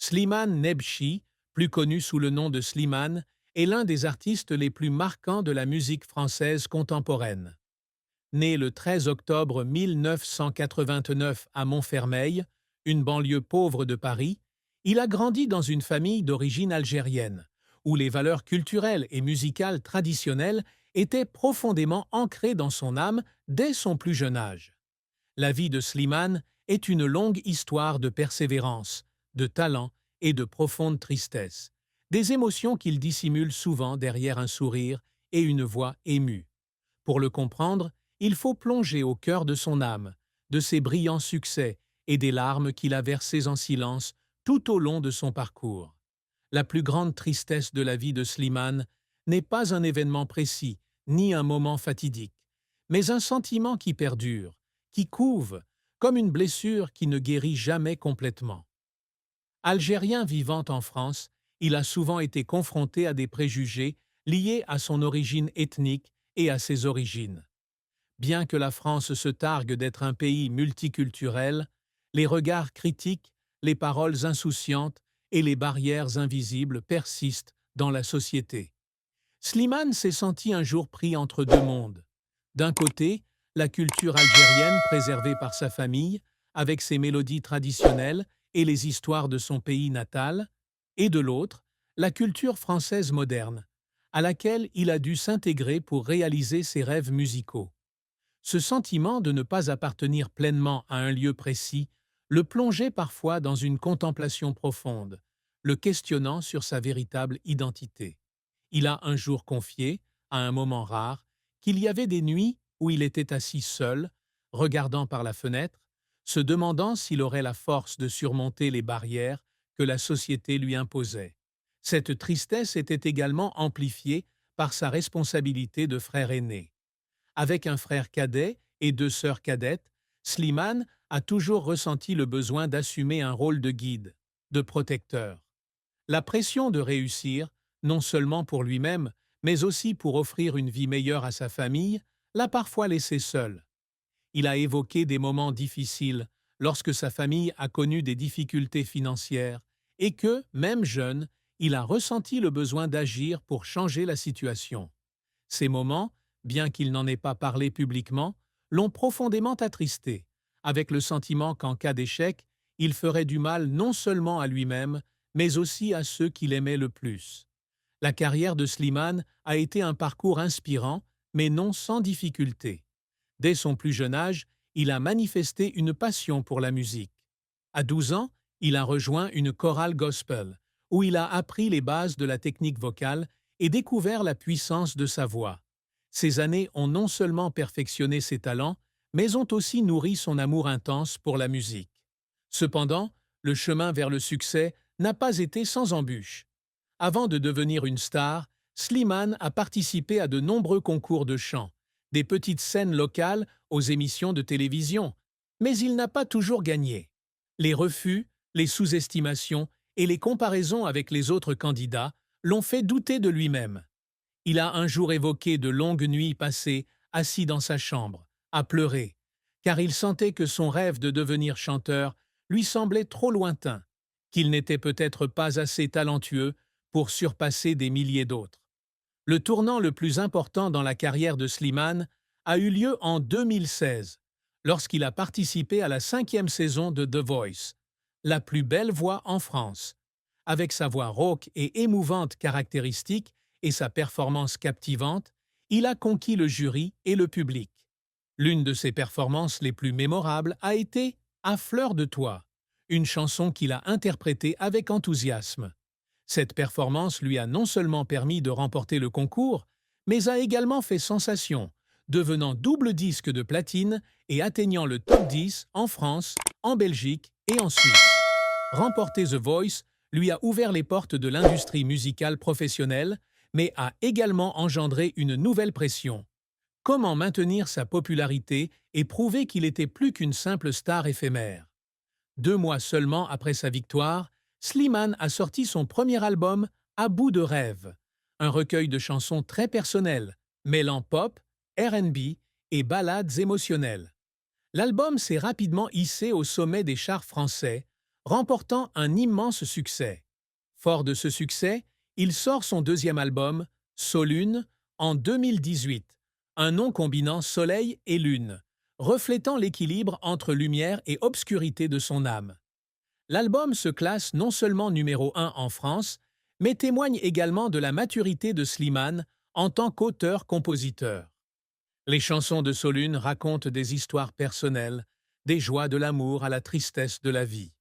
Slimane Nebchi, plus connu sous le nom de Slimane, est l'un des artistes les plus marquants de la musique française contemporaine. Né le 13 octobre 1989 à Montfermeil, une banlieue pauvre de Paris, il a grandi dans une famille d'origine algérienne, où les valeurs culturelles et musicales traditionnelles étaient profondément ancrées dans son âme dès son plus jeune âge. La vie de Slimane est une longue histoire de persévérance, de talent et de profonde tristesse, des émotions qu'il dissimule souvent derrière un sourire et une voix émue. Pour le comprendre, il faut plonger au cœur de son âme, de ses brillants succès et des larmes qu'il a versées en silence tout au long de son parcours. La plus grande tristesse de la vie de Slimane n'est pas un événement précis, ni un moment fatidique, mais un sentiment qui perdure, qui couve, comme une blessure qui ne guérit jamais complètement. Algérien vivant en France, il a souvent été confronté à des préjugés liés à son origine ethnique et à ses origines. Bien que la France se targue d'être un pays multiculturel, les regards critiques, les paroles insouciantes et les barrières invisibles persistent dans la société. Slimane s'est senti un jour pris entre deux mondes. D'un côté, la culture algérienne préservée par sa famille, avec ses mélodies traditionnelles et les histoires de son pays natal, et de l'autre, la culture française moderne, à laquelle il a dû s'intégrer pour réaliser ses rêves musicaux. Ce sentiment de ne pas appartenir pleinement à un lieu précis le plongeait parfois dans une contemplation profonde, le questionnant sur sa véritable identité. Il a un jour confié, à un moment rare, qu'il y avait des nuits où il était assis seul, regardant par la fenêtre, se demandant s'il aurait la force de surmonter les barrières que la société lui imposait. Cette tristesse était également amplifiée par sa responsabilité de frère aîné. Avec un frère cadet et deux sœurs cadettes, Slimane a toujours ressenti le besoin d'assumer un rôle de guide, de protecteur. La pression de réussir, non seulement pour lui-même, mais aussi pour offrir une vie meilleure à sa famille, l'a parfois laissé seul. Il a évoqué des moments difficiles lorsque sa famille a connu des difficultés financières et que, même jeune, il a ressenti le besoin d'agir pour changer la situation. Ces moments, bien qu'il n'en ait pas parlé publiquement, l'ont profondément attristé, avec le sentiment qu'en cas d'échec, il ferait du mal non seulement à lui-même, mais aussi à ceux qu'il aimait le plus. La carrière de Slimane a été un parcours inspirant, mais non sans difficulté. Dès son plus jeune âge, il a manifesté une passion pour la musique. À 12 ans, il a rejoint une chorale gospel, où il a appris les bases de la technique vocale et découvert la puissance de sa voix. Ces années ont non seulement perfectionné ses talents, mais ont aussi nourri son amour intense pour la musique. Cependant, le chemin vers le succès n'a pas été sans embûches. Avant de devenir une star, Slimane a participé à de nombreux concours de chant, des petites scènes locales aux émissions de télévision, mais il n'a pas toujours gagné. Les refus, les sous-estimations et les comparaisons avec les autres candidats l'ont fait douter de lui-même. Il a un jour évoqué de longues nuits passées assis dans sa chambre, à pleurer, car il sentait que son rêve de devenir chanteur lui semblait trop lointain, qu'il n'était peut-être pas assez talentueux pour surpasser des milliers d'autres. Le tournant le plus important dans la carrière de Slimane a eu lieu en 2016, lorsqu'il a participé à la 5e saison de The Voice, la plus belle voix en France. Avec sa voix rauque et émouvante caractéristique et sa performance captivante, il a conquis le jury et le public. L'une de ses performances les plus mémorables a été À fleur de toi, une chanson qu'il a interprétée avec enthousiasme. Cette performance lui a non seulement permis de remporter le concours, mais a également fait sensation, devenant double disque de platine et atteignant le top 10 en France, en Belgique et en Suisse. Remporter The Voice lui a ouvert les portes de l'industrie musicale professionnelle, mais a également engendré une nouvelle pression. Comment maintenir sa popularité et prouver qu'il était plus qu'une simple star éphémère? 2 mois seulement après sa victoire, Slimane a sorti son premier album À bout de rêve, un recueil de chansons très personnelles, mêlant pop, R&B et ballades émotionnelles. L'album s'est rapidement hissé au sommet des charts français, remportant un immense succès. Fort de ce succès, il sort son deuxième album, Solune, en 2018, un nom combinant soleil et lune, reflétant l'équilibre entre lumière et obscurité de son âme. L'album se classe non seulement numéro 1 en France, mais témoigne également de la maturité de Slimane en tant qu'auteur-compositeur. Les chansons de Solune racontent des histoires personnelles, des joies de l'amour à la tristesse de la vie.